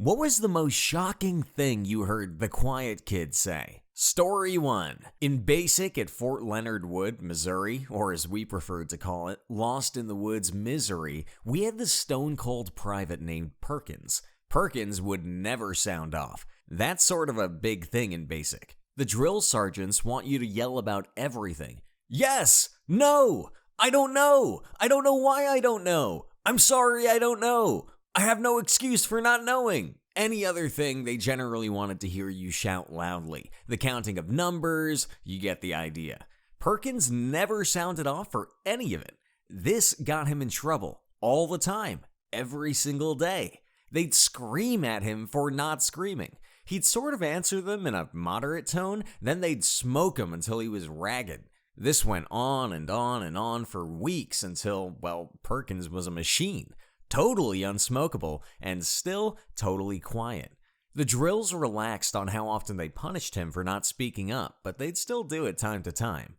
What was the most shocking thing you heard the quiet kid say? Story 1. In basic at Fort Leonard Wood, Missouri, or as we preferred to call it, Lost in the Woods, Misery, we had this stone-cold private named Perkins. Perkins would never sound off. That's sort of a big thing in basic. The drill sergeants want you to yell about everything. Yes! No! I don't know! I don't know why I don't know! I'm sorry I don't know! I have no excuse for not knowing. Any other thing, they generally wanted to hear you shout loudly. The counting of numbers, you get the idea. Perkins never sounded off for any of it. This got him in trouble all the time, every single day. They'd scream at him for not screaming. He'd sort of answer them in a moderate tone, then they'd smoke him until he was ragged. This went on and on and on for weeks until, well, Perkins was a machine. Totally unsmokable, and still totally quiet. The drills relaxed on how often they punished him for not speaking up, but they'd still do it time to time.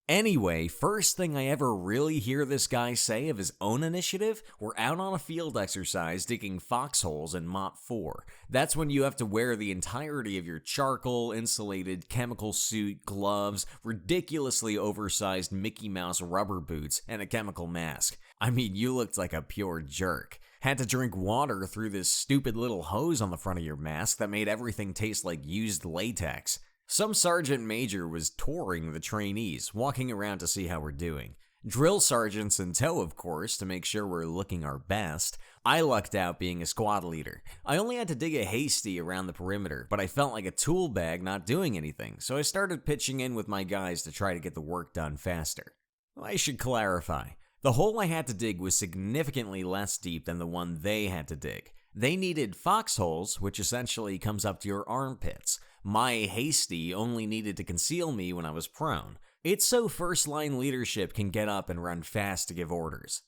Anyway, first thing I ever really hear this guy say of his own initiative, we're out on a field exercise digging foxholes in Mop 4. That's when you have to wear the entirety of your charcoal, insulated, chemical suit, gloves, ridiculously oversized Mickey Mouse rubber boots, and a chemical mask. I mean, you looked like a pure jerk. Had to drink water through this stupid little hose on the front of your mask that made everything taste like used latex. Some sergeant major was touring the trainees, walking around to see how we're doing. Drill sergeants in tow, of course, to make sure we're looking our best. I lucked out being a squad leader. I only had to dig a hasty around the perimeter, but I felt like a tool bag not doing anything, so I started pitching in with my guys to try to get the work done faster. I should clarify. The hole I had to dig was significantly less deep than the one they had to dig. They needed foxholes, which essentially comes up to your armpits. My hasty only needed to conceal me when I was prone. It's so first-line leadership can get up and run fast to give orders.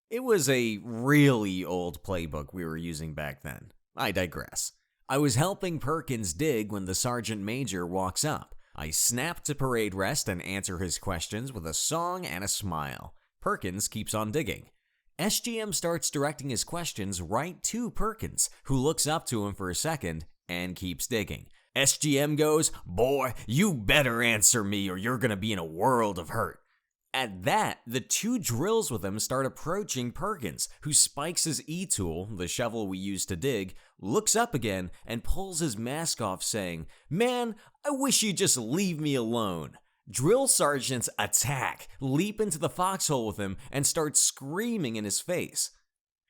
It was a really old playbook we were using back then. I digress. I was helping Perkins dig when the sergeant major walks up. I snap to parade rest and answer his questions with a song and a smile. Perkins keeps on digging. SGM starts directing his questions right to Perkins, who looks up to him for a second and keeps digging. SGM goes, "Boy, you better answer me or you're gonna be in a world of hurt." At that, the two drills with him start approaching Perkins, who spikes his E-tool, the shovel we use to dig, looks up again, and pulls his mask off saying, "Man, I wish you'd just leave me alone." Drill sergeants attack, leap into the foxhole with him, and start screaming in his face.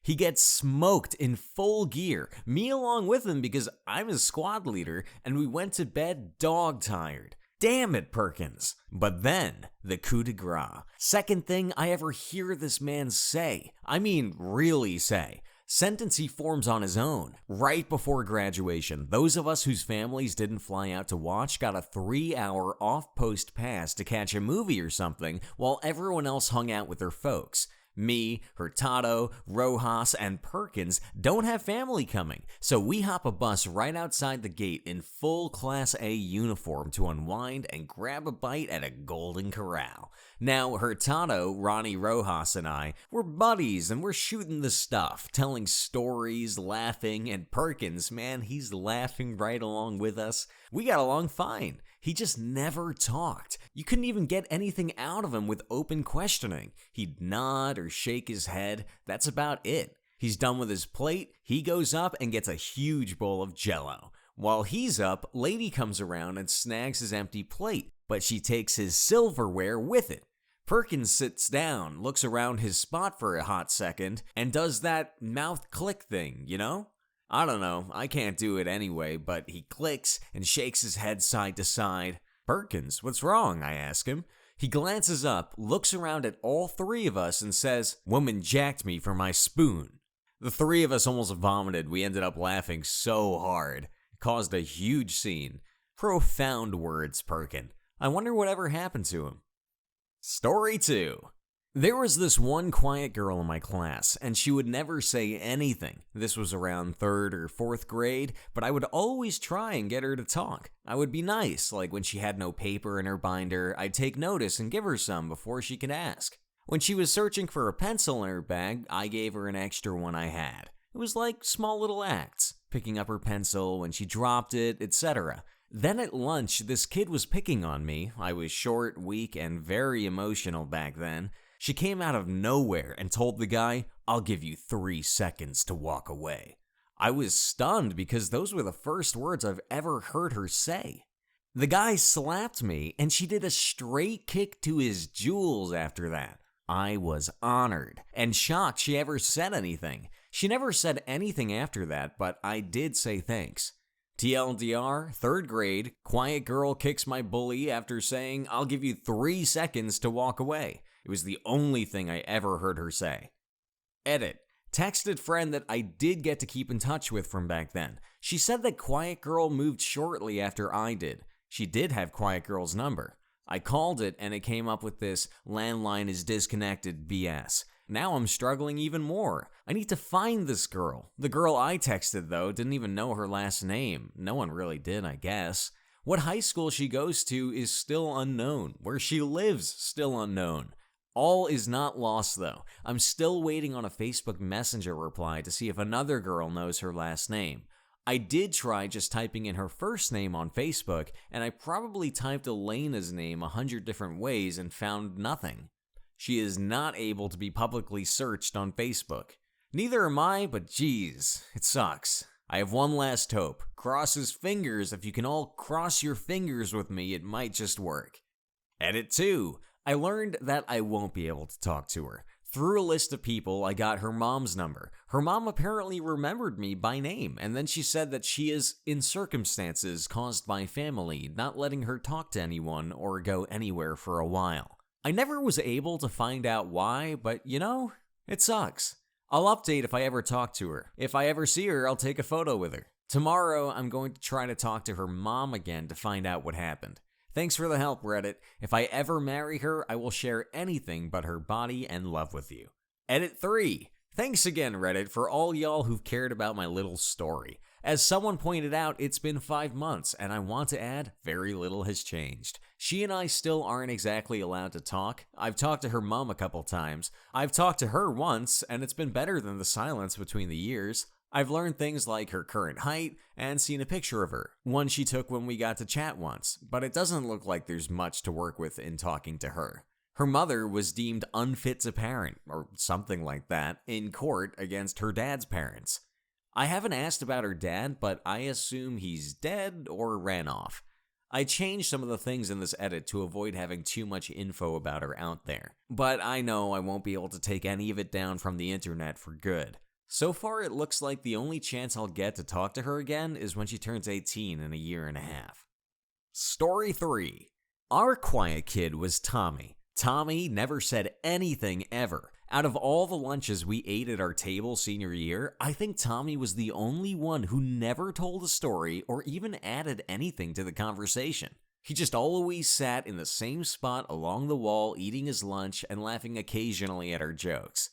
He gets smoked in full gear, me along with him because I'm his squad leader, and we went to bed dog-tired. Damn it, Perkins. But then, the coup de grace. Second thing I ever hear this man say. I mean, really say. Sentence he forms on his own. Right before graduation, those of us whose families didn't fly out to watch got a 3-hour off-post pass to catch a movie or something while everyone else hung out with their folks. Me, Hurtado, Rojas, and Perkins don't have family coming, so we hop a bus right outside the gate in full Class A uniform to unwind and grab a bite at a Golden Corral. Now, Hurtado, Ronnie Rojas, and I, we're buddies and we're shooting the stuff, telling stories, laughing, and Perkins, man, he's laughing right along with us. We got along fine. He just never talked. You couldn't even get anything out of him with open questioning. He'd nod or shake his head. That's about it. He's done with his plate. He goes up and gets a huge bowl of Jell-O. While he's up, Lady comes around and snags his empty plate, but she takes his silverware with it. Perkins sits down, looks around his spot for a hot second, and does that mouth click thing, you know? I don't know, I can't do it anyway, but he clicks and shakes his head side to side. "Perkins, what's wrong?" I ask him. He glances up, looks around at all three of us and says, "Woman jacked me for my spoon." The three of us almost vomited. We ended up laughing so hard. It caused a huge scene. Profound words, Perkin. I wonder whatever happened to him. Story 2. There was this one quiet girl in my class, and she would never say anything. This was around 3rd or 4th grade, but I would always try and get her to talk. I would be nice, like when she had no paper in her binder, I'd take notice and give her some before she could ask. When she was searching for a pencil in her bag, I gave her an extra one I had. It was like small little acts. picking up her pencil when she dropped it, etc. Then at lunch, this kid was picking on me. I was short, weak, and very emotional back then. She came out of nowhere and told the guy, "I'll give you 3 seconds to walk away." I was stunned because those were the first words I've ever heard her say. The guy slapped me, and she did a straight kick to his jewels after that. I was honored and shocked she ever said anything. She never said anything after that, but I did say thanks. TLDR, 3rd grade, quiet girl kicks my bully after saying, "I'll give you 3 seconds to walk away." It was the only thing I ever heard her say. Edit. Texted friend that I did get to keep in touch with from back then. She said that Quiet Girl moved shortly after I did. She did have Quiet Girl's number. I called it and it came up with this "landline is disconnected" BS. Now I'm struggling even more. I need to find this girl. The girl I texted, though, didn't even know her last name. No one really did, I guess. What high school she goes to is still unknown. Where she lives, still unknown. All is not lost, though. I'm still waiting on a Facebook Messenger reply to see if another girl knows her last name. I did try just typing in her first name on Facebook, and I probably typed Elena's name 100 different ways and found nothing. She is not able to be publicly searched on Facebook. Neither am I, but geez, it sucks. I have one last hope. Cross his fingers. If you can all cross your fingers with me, it might just work. Edit 2. I learned that I won't be able to talk to her. Through a list of people, I got her mom's number. Her mom apparently remembered me by name, and then she said that she is in circumstances caused by family, not letting her talk to anyone or go anywhere for a while. I never was able to find out why, but it sucks. I'll update if I ever talk to her. If I ever see her, I'll take a photo with her. Tomorrow, I'm going to try to talk to her mom again to find out what happened. Thanks for the help, Reddit. If I ever marry her, I will share anything but her body and love with you. Edit 3. Thanks again, Reddit, for all y'all who've cared about my little story. As someone pointed out, it's been 5 months, and I want to add, very little has changed. She and I still aren't exactly allowed to talk. I've talked to her mom a couple times. I've talked to her once, and it's been better than the silence between the years. I've learned things like her current height and seen a picture of her, one she took when we got to chat once, but it doesn't look like there's much to work with in talking to her. Her mother was deemed unfit to parent, or something like that, in court against her dad's parents. I haven't asked about her dad, but I assume he's dead or ran off. I changed some of the things in this edit to avoid having too much info about her out there, but I know I won't be able to take any of it down from the internet for good. So far, it looks like the only chance I'll get to talk to her again is when she turns 18 in a year and a half. Story 3. Our quiet kid was Tommy. Tommy never said anything ever. Out of all the lunches we ate at our table senior year, I think Tommy was the only one who never told a story or even added anything to the conversation. He just always sat in the same spot along the wall eating his lunch and laughing occasionally at our jokes.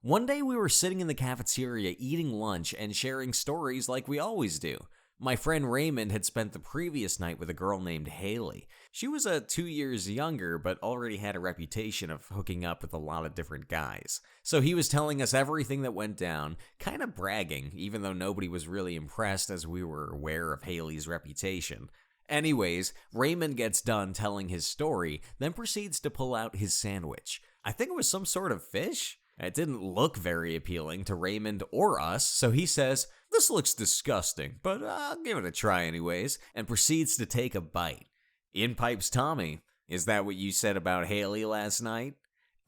One day we were sitting in the cafeteria eating lunch and sharing stories like we always do. My friend Raymond had spent the previous night with a girl named Haley. She was 2 years younger, but already had a reputation of hooking up with a lot of different guys. So he was telling us everything that went down, kind of bragging, even though nobody was really impressed as we were aware of Haley's reputation. Anyways, Raymond gets done telling his story, then proceeds to pull out his sandwich. I think it was some sort of fish? It didn't look very appealing to Raymond or us, so he says, "This looks disgusting, but I'll give it a try anyways," and proceeds to take a bite. In pipes Tommy, "Is that what you said about Haley last night?"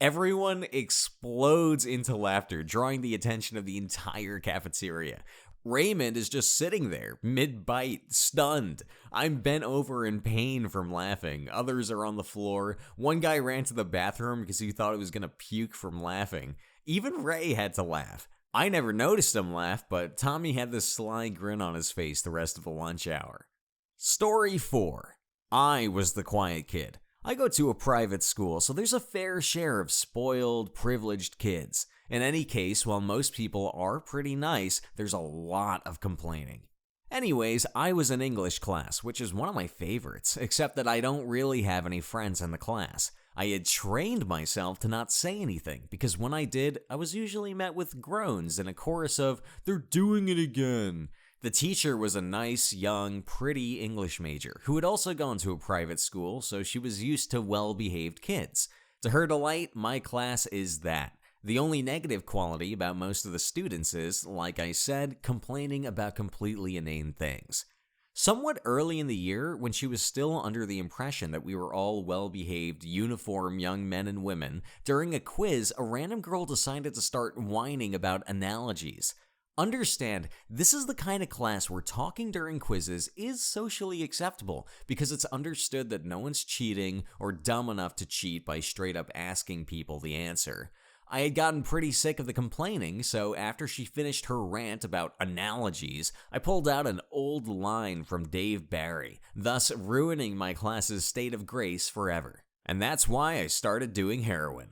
Everyone explodes into laughter, drawing the attention of the entire cafeteria. Raymond is just sitting there, mid-bite, stunned. I'm bent over in pain from laughing. Others are on the floor. One guy ran to the bathroom because he thought he was going to puke from laughing. Even Ray had to laugh. I never noticed him laugh, but Tommy had this sly grin on his face the rest of the lunch hour. Story 4. I was the quiet kid. I go to a private school, so there's a fair share of spoiled, privileged kids. In any case, while most people are pretty nice, there's a lot of complaining. Anyways, I was in English class, which is one of my favorites, except that I don't really have any friends in the class. I had trained myself to not say anything, because when I did, I was usually met with groans and a chorus of, "They're doing it again." The teacher was a nice, young, pretty English major who had also gone to a private school, so she was used to well-behaved kids. To her delight, my class is that. The only negative quality about most of the students is, like I said, complaining about completely inane things. Somewhat early in the year, when she was still under the impression that we were all well-behaved, uniform young men and women, during a quiz, a random girl decided to start whining about analogies. Understand, this is the kind of class where talking during quizzes is socially acceptable because it's understood that no one's cheating or dumb enough to cheat by straight up asking people the answer. I had gotten pretty sick of the complaining, so after she finished her rant about analogies, I pulled out an old line from Dave Barry, thus ruining my class's state of grace forever. And that's why I started doing heroin.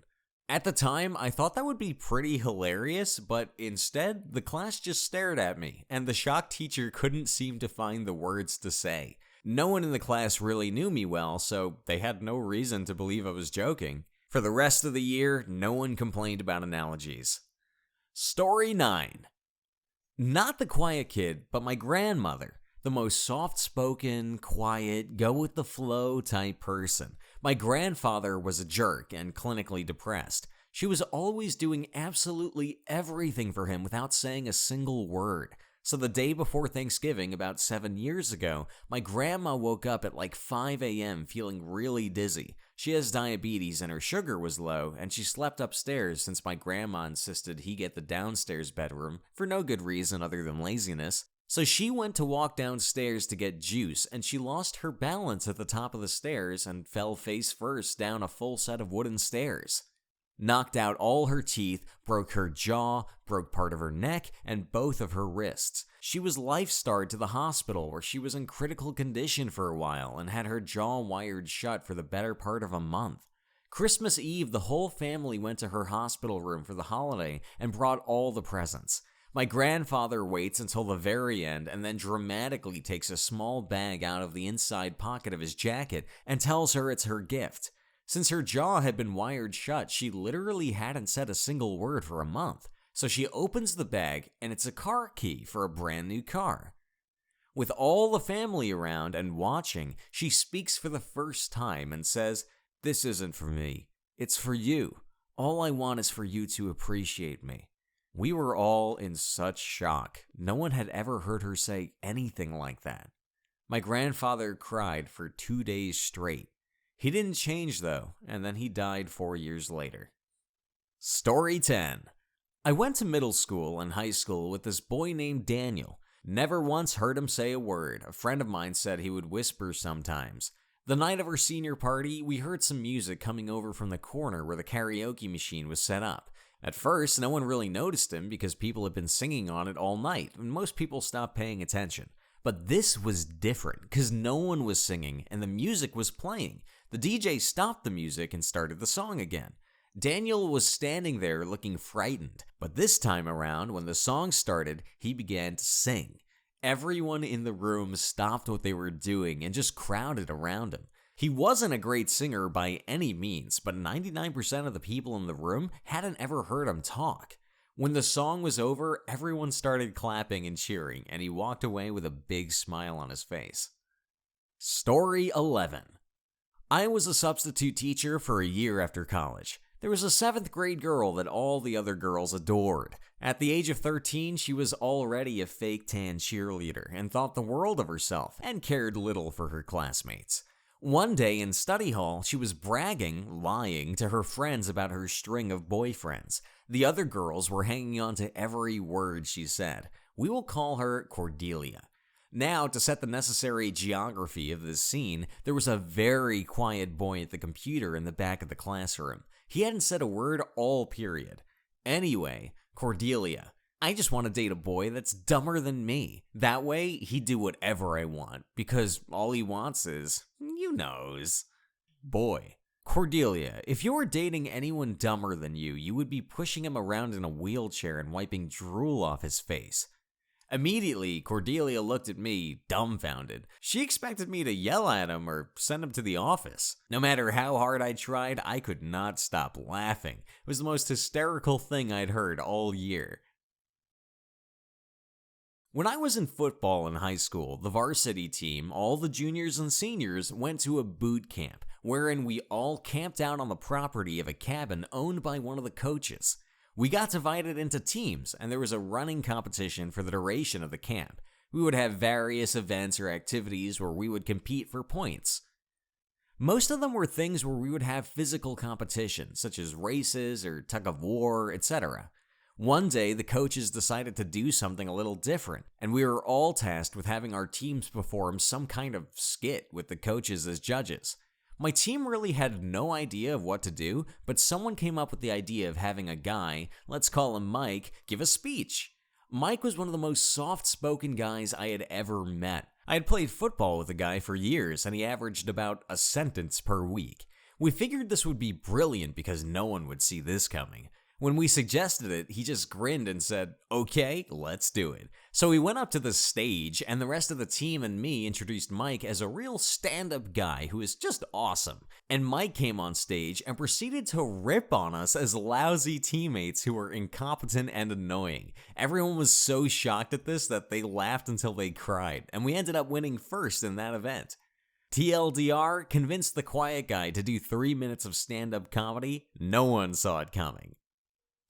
At the time, I thought that would be pretty hilarious, but instead, the class just stared at me, and the shocked teacher couldn't seem to find the words to say. No one in the class really knew me well, so they had no reason to believe I was joking. For the rest of the year, no one complained about analogies. Story 9. Not the quiet kid, but my grandmother. The most soft-spoken, quiet, go-with-the-flow type person. My grandfather was a jerk and clinically depressed. She was always doing absolutely everything for him without saying a single word. So the day before Thanksgiving, about 7 years ago, my grandma woke up at like 5 a.m. feeling really dizzy. She has diabetes and her sugar was low, and she slept upstairs since my grandma insisted he get the downstairs bedroom for no good reason other than laziness. So she went to walk downstairs to get juice, and she lost her balance at the top of the stairs and fell face first down a full set of wooden stairs. Knocked out all her teeth, broke her jaw, broke part of her neck, and both of her wrists. She was life-starred to the hospital where she was in critical condition for a while and had her jaw wired shut for the better part of a month. Christmas Eve, the whole family went to her hospital room for the holiday and brought all the presents. My grandfather waits until the very end and then dramatically takes a small bag out of the inside pocket of his jacket and tells her it's her gift. Since her jaw had been wired shut, she literally hadn't said a single word for a month. So she opens the bag and it's a car key for a brand new car. With all the family around and watching, she speaks for the first time and says, "This isn't for me. It's for you. All I want is for you to appreciate me." We were all in such shock. No one had ever heard her say anything like that. My grandfather cried for 2 days straight. He didn't change though, and then he died 4 years later. Story 10. I went to middle school and high school with this boy named Daniel. Never once heard him say a word. A friend of mine said he would whisper sometimes. The night of our senior party, we heard some music coming over from the corner where the karaoke machine was set up. At first, no one really noticed him because people had been singing on it all night, and most people stopped paying attention. But this was different, because no one was singing, and the music was playing. The DJ stopped the music and started the song again. Daniel was standing there looking frightened, but this time around, when the song started, he began to sing. Everyone in the room stopped what they were doing and just crowded around him. He wasn't a great singer by any means, but 99% of the people in the room hadn't ever heard him talk. When the song was over, everyone started clapping and cheering, and he walked away with a big smile on his face. Story 11. I was a substitute teacher for a year after college. There was a 7th grade girl that all the other girls adored. At the age of 13, she was already a fake tan cheerleader and thought the world of herself and cared little for her classmates. One day in study hall, she was lying to her friends about her string of boyfriends. The other girls were hanging on to every word she said. We will call her Cordelia. Now, to set the necessary geography of this scene, there was a very quiet boy at the computer in the back of the classroom. He hadn't said a word all period. Anyway, Cordelia. I just want to date a boy that's dumber than me. That way, he'd do whatever I want, because all he wants is, you knows. Boy. Cordelia, if you were dating anyone dumber than you, you would be pushing him around in a wheelchair and wiping drool off his face. Immediately, Cordelia looked at me, dumbfounded. She expected me to yell at him or send him to the office. No matter how hard I tried, I could not stop laughing. It was the most hysterical thing I'd heard all year. When I was in football in high school, the varsity team, all the juniors and seniors, went to a boot camp, wherein we all camped out on the property of a cabin owned by one of the coaches. We got divided into teams, and there was a running competition for the duration of the camp. We would have various events or activities where we would compete for points. Most of them were things where we would have physical competition, such as races or tug of war, etc. One day, the coaches decided to do something a little different, and we were all tasked with having our teams perform some kind of skit with the coaches as judges. My team really had no idea of what to do, but someone came up with the idea of having a guy, let's call him Mike, give a speech. Mike was one of the most soft-spoken guys I had ever met. I had played football with the guy for years, and he averaged about a sentence per week. We figured this would be brilliant because no one would see this coming. When we suggested it, he just grinned and said, "Okay, let's do it." So we went up to the stage, and the rest of the team and me introduced Mike as a real stand-up guy who is just awesome. And Mike came on stage and proceeded to rip on us as lousy teammates who were incompetent and annoying. Everyone was so shocked at this that they laughed until they cried, and we ended up winning first in that event. TLDR convinced the quiet guy to do 3 minutes of stand-up comedy. No one saw it coming.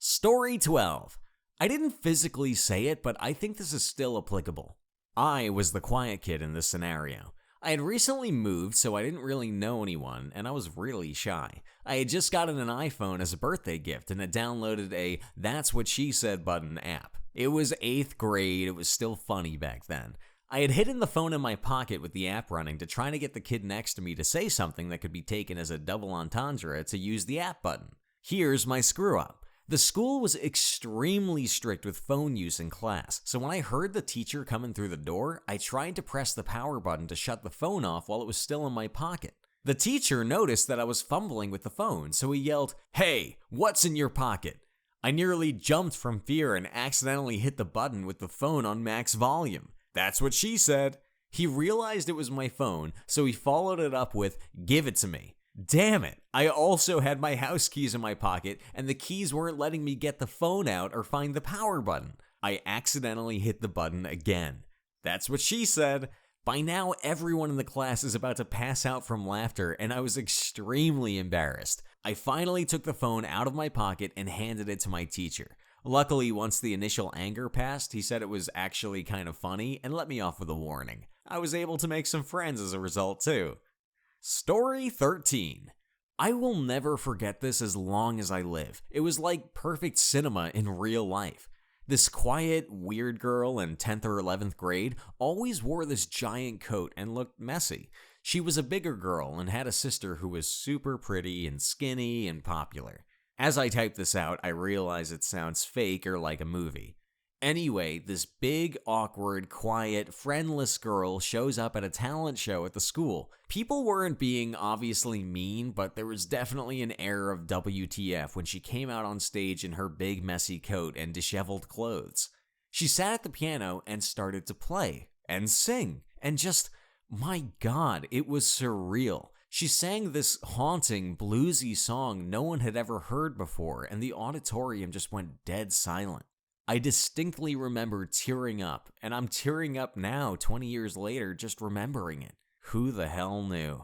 Story 12. I didn't physically say it, but I think this is still applicable. I was the quiet kid in this scenario. I had recently moved, so I didn't really know anyone, and I was really shy. I had just gotten an iPhone as a birthday gift and had downloaded a That's What She Said button app. It was 8th grade, it was still funny back then. I had hidden the phone in my pocket with the app running to try to get the kid next to me to say something that could be taken as a double entendre to use the app button. Here's my screw up. The school was extremely strict with phone use in class, so when I heard the teacher coming through the door, I tried to press the power button to shut the phone off while it was still in my pocket. The teacher noticed that I was fumbling with the phone, so he yelled, "Hey, what's in your pocket?" I nearly jumped from fear and accidentally hit the button with the phone on max volume. That's what she said. He realized it was my phone, so he followed it up with, "Give it to me." Damn it, I also had my house keys in my pocket, and the keys weren't letting me get the phone out or find the power button. I accidentally hit the button again. That's what she said. By now, everyone in the class is about to pass out from laughter, and I was extremely embarrassed. I finally took the phone out of my pocket and handed it to my teacher. Luckily, once the initial anger passed, he said it was actually kind of funny and let me off with a warning. I was able to make some friends as a result, too. Story 13. I will never forget this as long as I live. It was like perfect cinema in real life. This quiet, weird girl in 10th or 11th grade always wore this giant coat and looked messy. She was a bigger girl and had a sister who was super pretty and skinny and popular. As I type this out, I realize it sounds fake or like a movie. Anyway, this big, awkward, quiet, friendless girl shows up at a talent show at the school. People weren't being obviously mean, but there was definitely an air of WTF when she came out on stage in her big, messy coat and disheveled clothes. She sat at the piano and started to play and sing, and just, my God, it was surreal. She sang this haunting, bluesy song no one had ever heard before, and the auditorium just went dead silent. I distinctly remember tearing up, and I'm tearing up now 20 years later just remembering it. Who the hell knew?